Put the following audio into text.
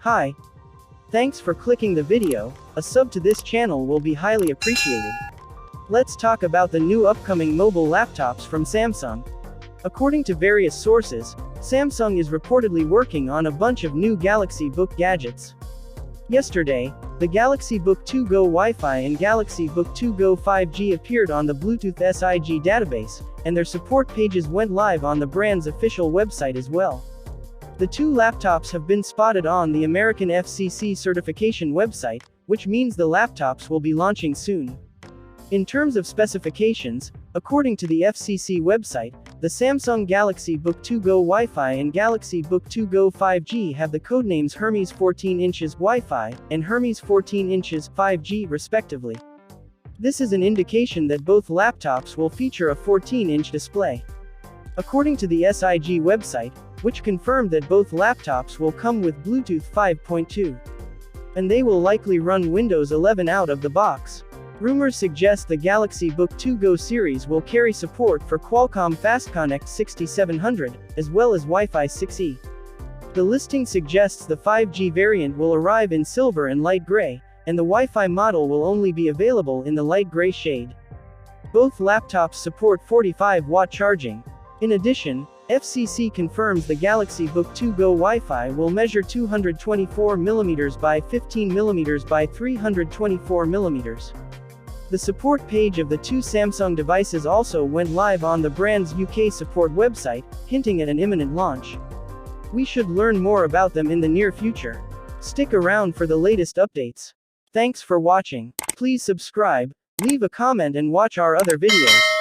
Hi. Thanks for clicking the video. A sub to this channel will be highly appreciated. Let's talk about the new upcoming mobile laptops from Samsung. According to various sources, Samsung is reportedly working on a bunch of new Galaxy Book gadgets. Yesterday, the Galaxy Book2 Go Wi-Fi and Galaxy Book2 Go 5G appeared on the Bluetooth SIG database, and their support pages went live on the brand's official website as well. The two laptops have been spotted on the American FCC certification website, which means the laptops will be launching soon. In terms of specifications, according to the FCC website, the Samsung Galaxy Book2 Go Wi-Fi and Galaxy Book2 Go 5G have the codenames Hermes 14 inches Wi-Fi and Hermes 14 inches 5G respectively. This is an indication that both laptops will feature a 14-inch display. According to the SIG website, which confirmed that both laptops will come with Bluetooth 5.2. And they will likely run Windows 11 out of the box. Rumors suggest the Galaxy Book2 Go series will carry support for Qualcomm FastConnect 6700, as well as Wi-Fi 6E. The listing suggests the 5G variant will arrive in silver and light gray, and the Wi-Fi model will only be available in the light gray shade. Both laptops support 45-watt charging. In addition, FCC confirms the Galaxy Book2 Go Wi-Fi will measure 224mm by 15mm by 324mm. The support page of the two Samsung devices also went live on the brand's UK support website, hinting at an imminent launch. We should learn more about them in the near future. Stick around for the latest updates. Thanks for watching. Please subscribe, leave a comment and watch our other videos.